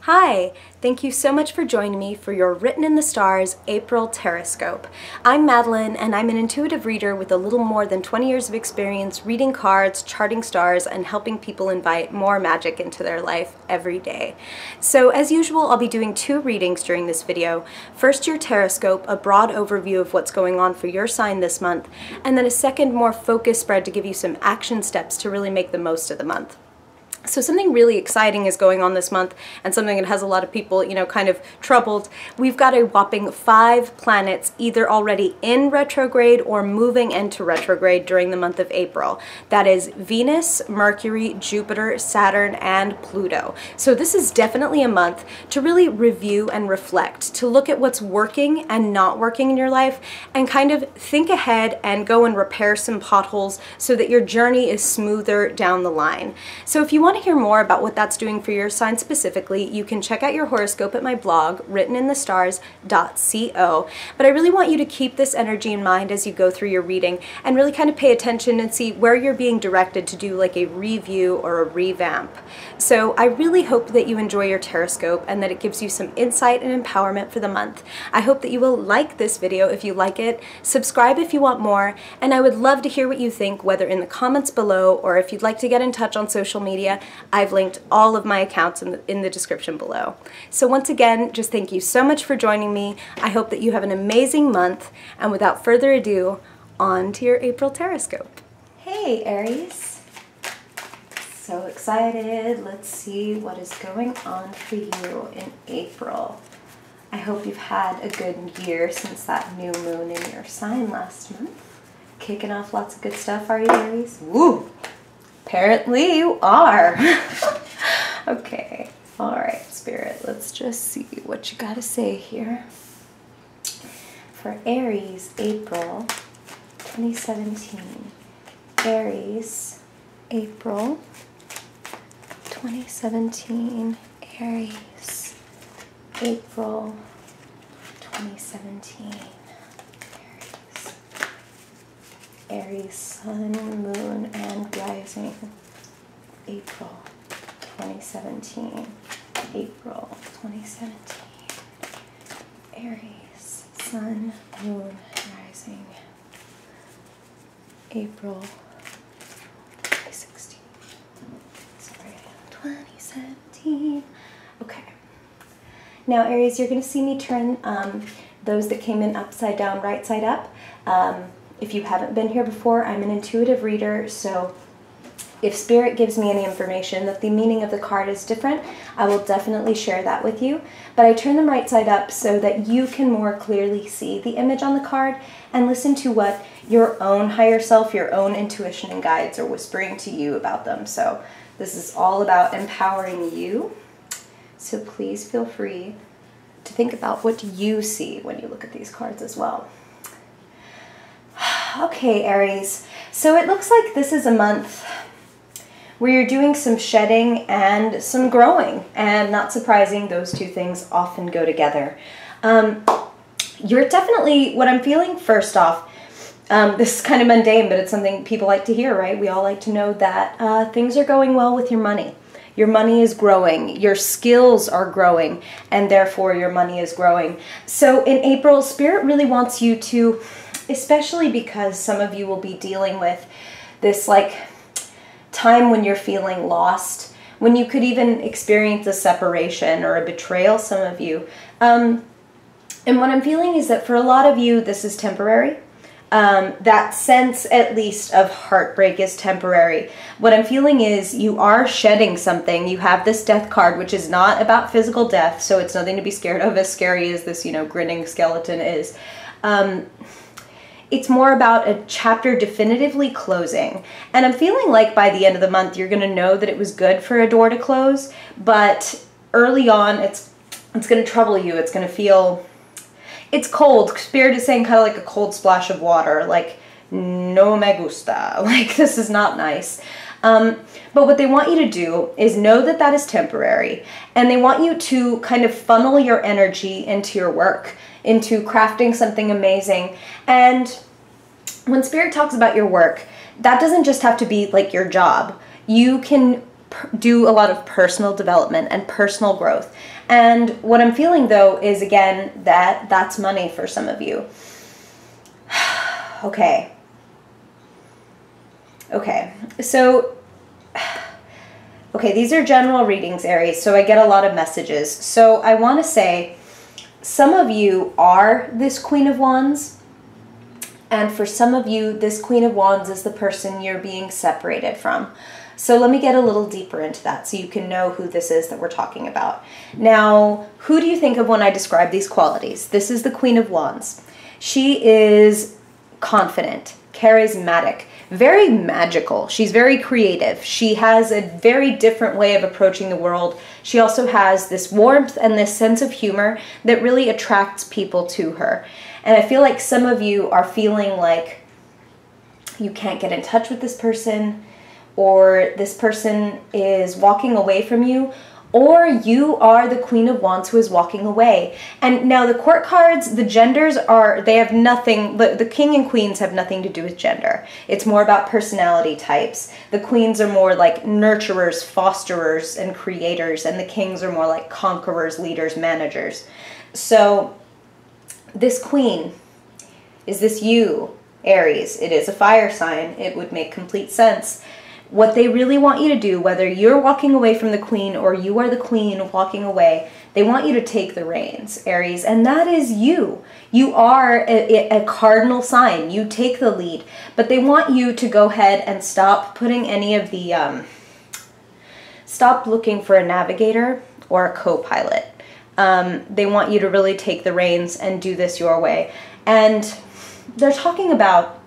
Hi, thank you so much for joining me for your Written in the Stars April Horoscope. I'm Madeline and I'm an intuitive reader with a little more than 20 years of experience reading cards, charting stars, and helping people invite more magic into their life every day. So as usual, I'll be doing two readings during this video. First, your Horoscope, a broad overview of what's going on for your sign this month, and then a second, more focused spread to give you some action steps to really make the most of the month. So something really exciting is going on this month, and something that has a lot of people, kind of troubled. We've got a whopping 5 planets either already in retrograde or moving into retrograde during the month of April. That is Venus, Mercury, Jupiter, Saturn, and Pluto. So this is definitely a month to really review and reflect, to look at what's working and not working in your life, and kind of think ahead and go and repair some potholes so that your journey is smoother down the line. So if you want to hear more about what that's doing for your sign specifically, you can check out your horoscope at my blog, writteninthestars.co. But I really want you to keep this energy in mind as you go through your reading and really kind of pay attention and see where you're being directed to do like a review or a revamp. So I really hope that you enjoy your horoscope and that it gives you some insight and empowerment for the month. I hope that you will like this video if you like it, subscribe if you want more, and I would love to hear what you think, whether in the comments below or if you'd like to get in touch on social media. I've linked all of my accounts in the description below. So once again, just thank you so much for joining me. I hope that you have an amazing month, and without further ado, on to your April Horoscope. Hey Aries, so excited. Let's see what is going on for you in April. I hope you've had a good year since that new moon in your sign last month. Kicking off lots of good stuff, are you, Aries? Woo! Apparently you are. Okay, all right, Spirit, let's just see what you gotta say here. For Aries, April 2017. Aries, April 2017. Aries, April 2017. Aries, Sun, Moon, and Rising, April 2017. April 2017. Aries, Sun, Moon, Rising, April 2016. Sorry, 2017. Okay. Now, Aries, you're going to see me turn those that came in upside down, right side up. If you haven't been here before, I'm an intuitive reader, so if Spirit gives me any information that the meaning of the card is different, I will definitely share that with you. But I turn them right side up so that you can more clearly see the image on the card and listen to what your own higher self, your own intuition and guides are whispering to you about them. So this is all about empowering you. So please feel free to think about what you see when you look at these cards as well. Okay, Aries, so it looks like this is a month where you're doing some shedding and some growing, and not surprising, those two things often go together. You're definitely, what I'm feeling first off, this is kind of mundane, but it's something people like to hear, right? We all like to know that things are going well with your money. Your money is growing, your skills are growing, and therefore your money is growing. So in April, Spirit really wants you to, especially because some of you will be dealing with this like time when you're feeling lost, when you could even experience a separation or a betrayal, some of you. And what I'm feeling is that for a lot of you, this is temporary. That sense, at least, of heartbreak is temporary. What I'm feeling is you are shedding something. You have this death card, which is not about physical death, so it's nothing to be scared of, as scary as this, grinning skeleton is. It's more about a chapter definitively closing. And I'm feeling like by the end of the month, you're going to know that it was good for a door to close, but early on, it's going to trouble you. It's going to feel... It's cold. Spirit is saying kind of like a cold splash of water, like, no me gusta, like, this is not nice. But what they want you to do is know that that is temporary, and they want you to kind of funnel your energy into your work, into crafting something amazing. And when Spirit talks about your work, that doesn't just have to be like your job. You can do a lot of personal development and personal growth. And what I'm feeling, though, is, again, that that's money for some of you. Okay. Okay. So, okay, these are general readings, Aries, so I get a lot of messages. So I want to say some of you are this Queen of Wands. And for some of you, this Queen of Wands is the person you're being separated from. So let me get a little deeper into that so you can know who this is that we're talking about. Now, who do you think of when I describe these qualities? This is the Queen of Wands. She is confident, charismatic, very magical. She's very creative. She has a very different way of approaching the world. She also has this warmth and this sense of humor that really attracts people to her. And I feel like some of you are feeling like you can't get in touch with this person, or this person is walking away from you, or you are the Queen of Wands who is walking away. And now the court cards, the genders are, they have nothing, the king and queens have nothing to do with gender. It's more about personality types. The queens are more like nurturers, fosterers, and creators, and the kings are more like conquerors, leaders, managers. So this queen, is this you, Aries? It is a fire sign. It would make complete sense. What they really want you to do, whether you're walking away from the queen or you are the queen walking away, they want you to take the reins, Aries, and that is you. You are a cardinal sign. You take the lead, but they want you to go ahead and stop putting any of the, stop looking for a navigator or a co-pilot. They want you to really take the reins and do this your way. And they're talking about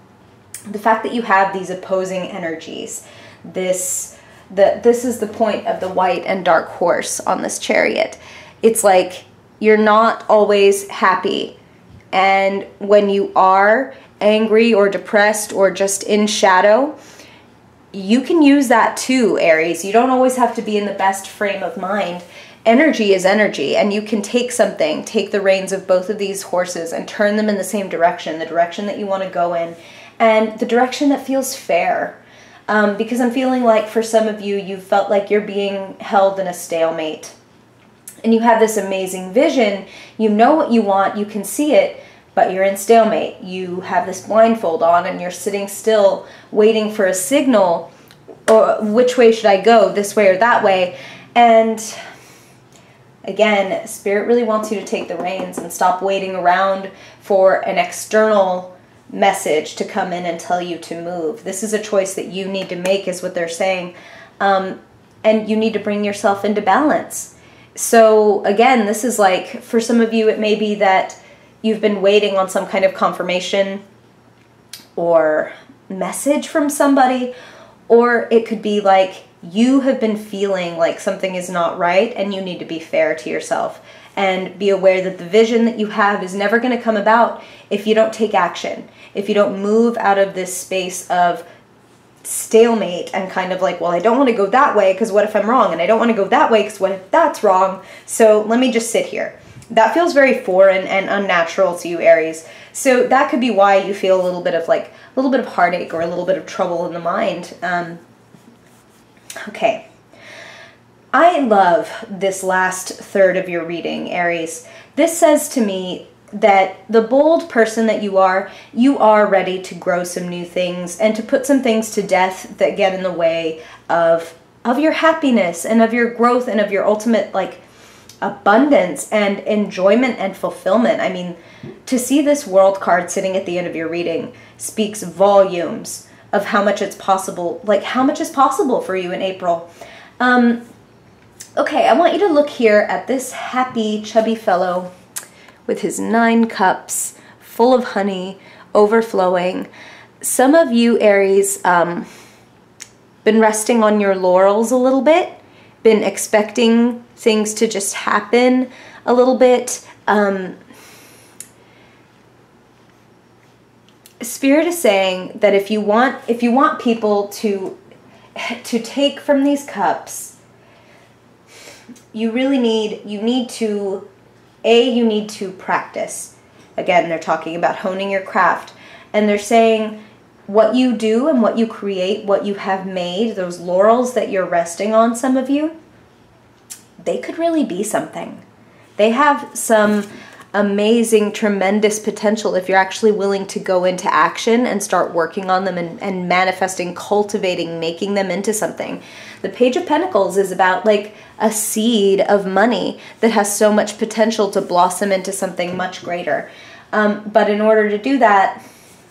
the fact that you have these opposing energies. This is the point of the white and dark horse on this chariot. It's like you're not always happy. And when you are angry or depressed or just in shadow, you can use that too, Aries. You don't always have to be in the best frame of mind. Energy is energy, and you can take something, take the reins of both of these horses and turn them in the same direction, the direction that you want to go in, and the direction that feels fair. Because I'm feeling like for some of you, you felt like you're being held in a stalemate. And you have this amazing vision, you know what you want, you can see it, but you're in stalemate. You have this blindfold on and you're sitting still, waiting for a signal, or which way should I go, this way or that way. And again, Spirit really wants you to take the reins and stop waiting around for an external message to come in and tell you to move. This is a choice that you need to make, is what they're saying. And you need to bring yourself into balance. So again, this is like, for some of you, it may be that you've been waiting on some kind of confirmation or message from somebody, or it could be like you have been feeling like something is not right and you need to be fair to yourself. And be aware that the vision that you have is never going to come about if you don't take action, if you don't move out of this space of stalemate and kind of like, well, I don't want to go that way because what if I'm wrong? And I don't want to go that way because what if that's wrong? So let me just sit here. That feels very foreign and unnatural to you, Aries. So that could be why you feel a little bit of like, a little bit of heartache or a little bit of trouble in the mind. Okay. I love this last third of your reading, Aries. This says to me that the bold person that you are ready to grow some new things and to put some things to death that get in the way of your happiness and of your growth and of your ultimate like abundance and enjoyment and fulfillment. I mean, to see this World card sitting at the end of your reading speaks volumes of how much it's possible, like how much is possible for you in April. Okay, I want you to look here at this happy, chubby fellow with his 9 cups, full of honey, overflowing. Some of you, Aries, been resting on your laurels a little bit, been expecting things to just happen a little bit. Spirit is saying that if you want people to take from these cups, you need to practice. Again, they're talking about honing your craft, and they're saying what you do and what you create, what you have made, those laurels that you're resting on, some of you, they could really be something. They have some amazing, tremendous potential if you're actually willing to go into action and start working on them and manifesting, cultivating, making them into something. The Page of Pentacles is about like a seed of money that has so much potential to blossom into something much greater. But in order to do that,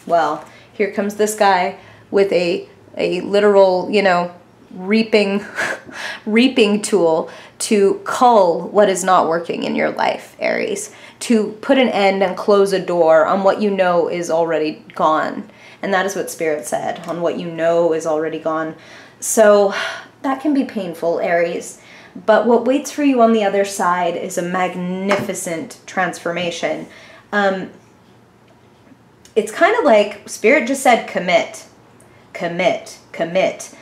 well, here comes this guy with a literal, you know, reaping tool to cull what is not working in your life, Aries, to put an end and close a door on what you know is already gone. And that is what Spirit said, on what you know is already gone. So that can be painful, Aries. But what waits for you on the other side is a magnificent transformation. It's kind of like Spirit just said, commit, commit, commit.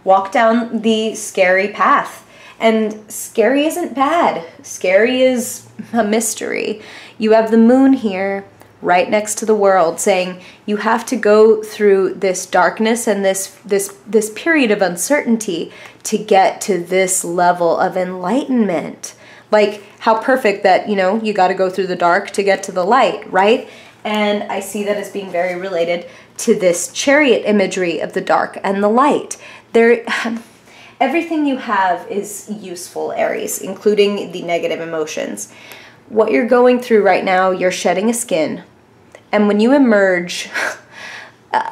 Walk down the scary path. And scary isn't bad. Scary is a mystery. You have the moon here right next to the world saying you have to go through this darkness and this period of uncertainty to get to this level of enlightenment. Like how perfect that, you know, you got to go through the dark to get to the light, right? And I see that as being very related to this chariot imagery of the dark and the light. Everything you have is useful, Aries, including the negative emotions. What you're going through right now, you're shedding a skin. And when you emerge,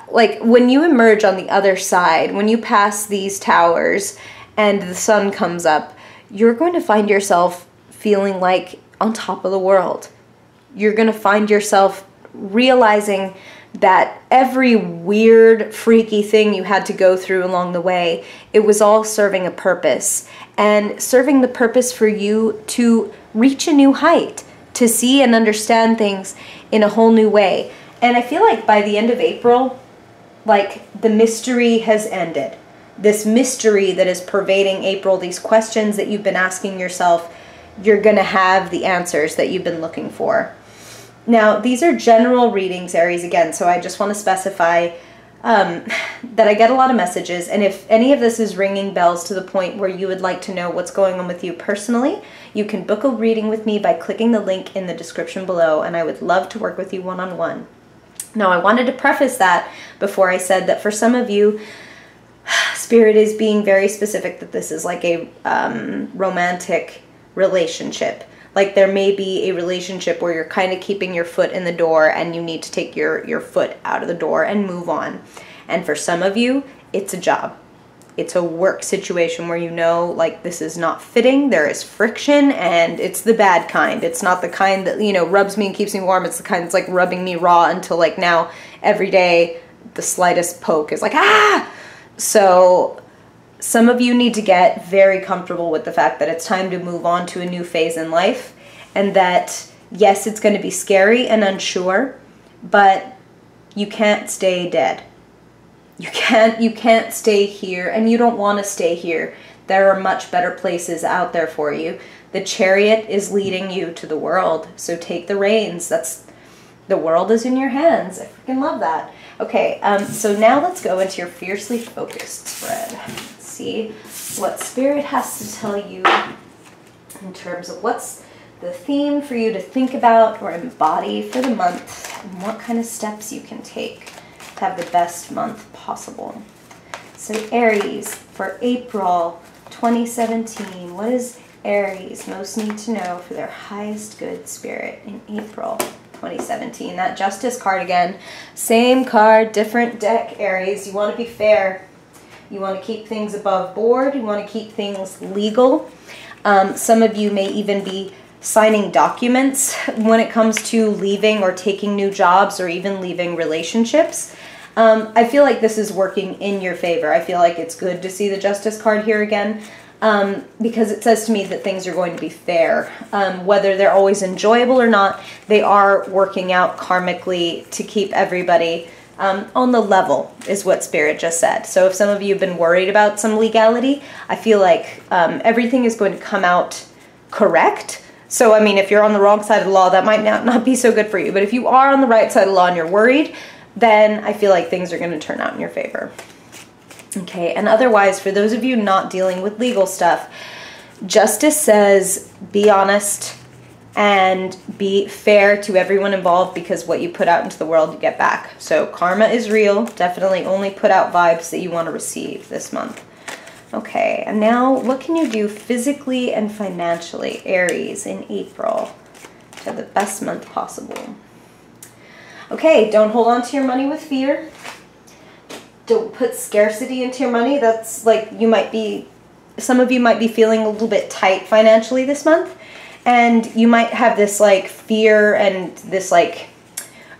like when you emerge on the other side, when you pass these towers and the sun comes up, you're going to find yourself feeling like on top of the world. You're going to find yourself realizing that every weird, freaky thing you had to go through along the way, it was all serving a purpose. And serving the purpose for you to reach a new height, to see and understand things in a whole new way. And I feel like by the end of April, like the mystery has ended. This mystery that is pervading April, these questions that you've been asking yourself, you're going to have the answers that you've been looking for. Now, these are general readings, Aries, again, so I just want to specify that I get a lot of messages, and if any of this is ringing bells to the point where you would like to know what's going on with you personally, you can book a reading with me by clicking the link in the description below, and I would love to work with you one-on-one. Now, I wanted to preface that before I said that for some of you, Spirit is being very specific that this is like a romantic relationship. Like there may be a relationship where you're kind of keeping your foot in the door and you need to take your foot out of the door and move on. And for some of you, it's a job. It's a work situation where you know, like, this is not fitting, there is friction, and it's the bad kind. It's not the kind that, you know, rubs me and keeps me warm. It's the kind that's like rubbing me raw until like now every day the slightest poke is like, ah! So some of you need to get very comfortable with the fact that it's time to move on to a new phase in life, and that, yes, it's going to be scary and unsure, but you can't stay dead. You can't stay here, and you don't want to stay here. There are much better places out there for you. The Chariot is leading you to the world, so take the reins. The world is in your hands. I freaking love that. Okay, so now let's go into your Fiercely Focused spread. Let's see what Spirit has to tell you in terms of what's the theme for you to think about or embody for the month, and what kind of steps you can take to have the best month possible. So Aries, for April 2017, what does Aries most need to know for their highest good, Spirit, in April 2017? That Justice card again. Same card, different deck, Aries. You want to be fair. You want to keep things above board. You want to keep things legal. Some of you may even be signing documents when it comes to leaving or taking new jobs or even leaving relationships. I feel like this is working in your favor. I feel like it's good to see the Justice card here again, because it says to me that things are going to be fair. Whether they're always enjoyable or not, they are working out karmically to keep everybody on the level, is what Spirit just said. So if some of you have been worried about some legality, I feel like everything is going to come out correct. So, I mean, if you're on the wrong side of the law, that might not be so good for you. But if you are on the right side of the law and you're worried, then I feel like things are going to turn out in your favor. Okay, and otherwise, for those of you not dealing with legal stuff, justice says be honest and be fair to everyone involved, because what you put out into the world, you get back. So karma is real. Definitely only put out vibes that you want to receive this month. Okay, and now what can you do physically and financially, Aries, in April to have the best month possible? Okay, don't hold on to your money with fear. Don't put scarcity into your money. That's like, some of you might be feeling a little bit tight financially this month, and you might have this like fear and this like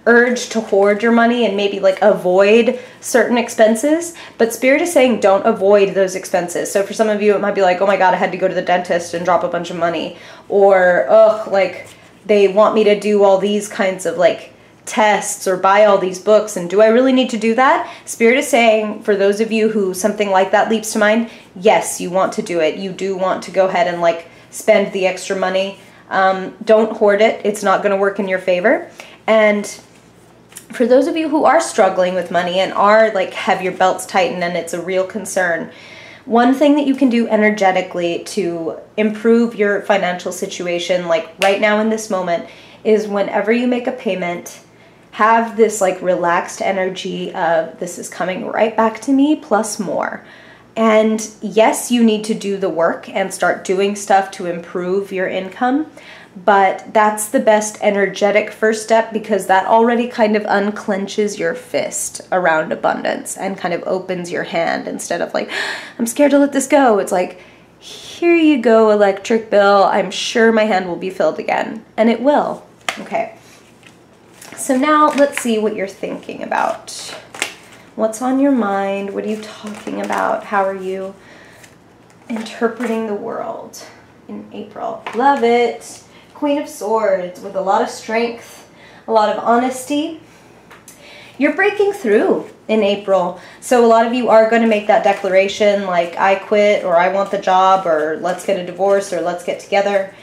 urge to hoard your money and maybe like avoid certain expenses. But Spirit is saying don't avoid those expenses. So for some of you, it might be like, oh my God, I had to go to the dentist and drop a bunch of money. Or, ugh, like they want me to do all these kinds of like tests or buy all these books, and do I really need to do that? Spirit is saying for those of you who something like that leaps to mind, yes, you want to do it. You do want to go ahead and like spend the extra money. Don't hoard it. It's not going to work in your favor. And for those of you who are struggling with money and are like have your belts tightened and it's a real concern, one thing that you can do energetically to improve your financial situation, like right now in this moment, is whenever you make a payment, have this like relaxed energy of this is coming right back to me plus more. And yes, you need to do the work and start doing stuff to improve your income, but that's the best energetic first step, because that already kind of unclenches your fist around abundance and kind of opens your hand. Instead of like, I'm scared to let this go, it's like, here you go, electric bill. I'm sure my hand will be filled again. And it will. Okay. So now let's see what you're thinking about. What's on your mind? What are you talking about? How are you interpreting the world in April? Love it. Queen of Swords with a lot of strength, a lot of honesty. You're breaking through in April. So a lot of you are going to make that declaration like, I quit, or I want the job, or let's get a divorce, or let's get together.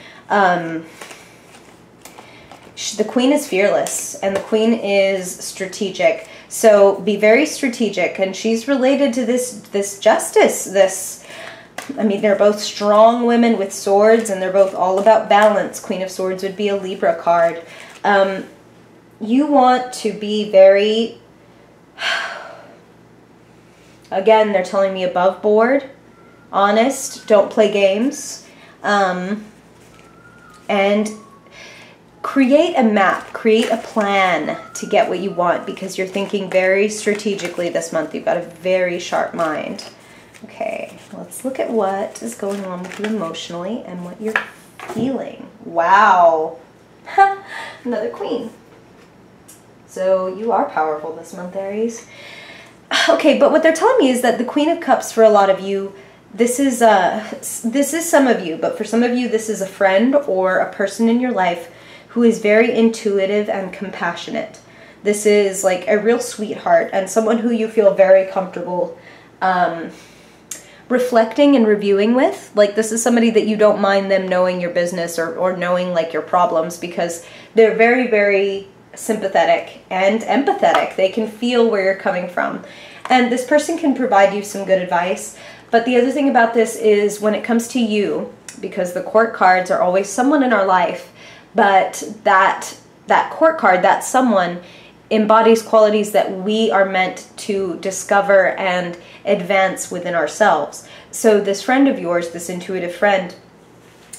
The Queen is fearless and the Queen is strategic. So be very strategic, and she's related to this justice, I mean, they're both strong women with swords, and they're both all about balance. Queen of Swords would be a Libra card. You want to be very, again, they're telling me above board, honest, don't play games, and create a map, create a plan to get what you want, because you're thinking very strategically this month. You've got a very sharp mind. Okay, let's look at what is going on with you emotionally and what you're feeling. Wow. Another Queen. So you are powerful this month, Aries. Okay, but what they're telling me is that the Queen of Cups, for a lot of you, this is some of you, but for some of you, this is a friend or a person in your life who is very intuitive and compassionate. This is like a real sweetheart and someone who you feel very comfortable reflecting and reviewing with. Like, this is somebody that you don't mind them knowing your business or knowing like your problems, because they're very, very sympathetic and empathetic. They can feel where you're coming from. And this person can provide you some good advice. But the other thing about this is when it comes to you, because the court cards are always someone in our life, but that court card, that someone, embodies qualities that we are meant to discover and advance within ourselves. So this friend of yours, this intuitive friend,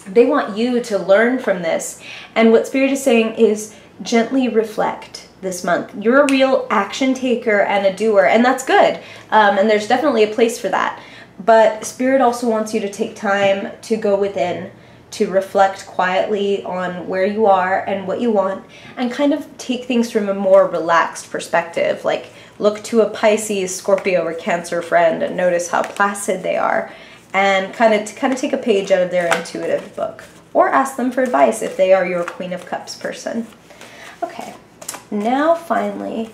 they want you to learn from this. And what Spirit is saying is gently reflect this month. You're a real action taker and a doer, and that's good. And there's definitely a place for that. But Spirit also wants you to take time to go within, to reflect quietly on where you are and what you want, and kind of take things from a more relaxed perspective. Like, look to a Pisces, Scorpio, or Cancer friend and notice how placid they are, and kind of take a page out of their intuitive book, or ask them for advice if they are your Queen of Cups person. Okay, now finally,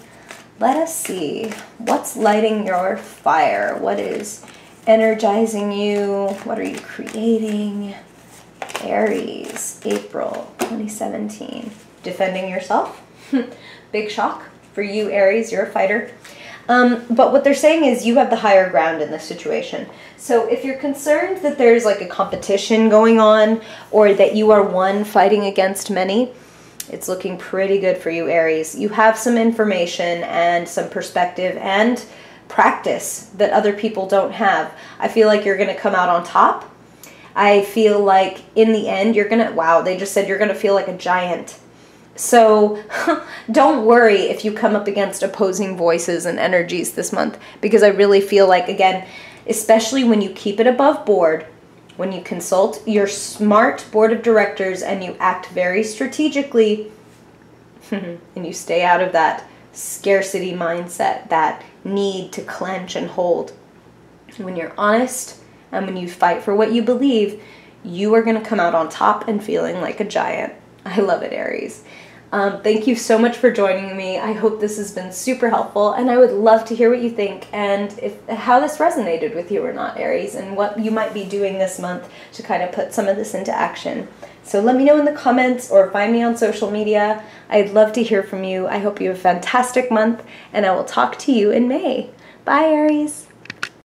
let us see what's lighting your fire. What is energizing you? What are you creating? Aries, April 2017. Defending yourself. Big shock for you, Aries. You're a fighter. But what they're saying is you have the higher ground in this situation. So if you're concerned that there's like a competition going on or that you are one fighting against many, it's looking pretty good for you, Aries. You have some information and some perspective and practice that other people don't have. I feel like you're going to come out on top. I feel like in the end you're going to, wow, they just said you're going to feel like a giant. So don't worry if you come up against opposing voices and energies this month, because I really feel like, again, especially when you keep it above board, when you consult your smart board of directors and you act very strategically and you stay out of that scarcity mindset, that need to clench and hold. When you're honest and when you fight for what you believe, you are going to come out on top and feeling like a giant. I love it, Aries. Thank you so much for joining me. I hope this has been super helpful, and I would love to hear what you think and how this resonated with you or not, Aries, and what you might be doing this month to kind of put some of this into action. So let me know in the comments or find me on social media. I'd love to hear from you. I hope you have a fantastic month, and I will talk to you in May. Bye, Aries.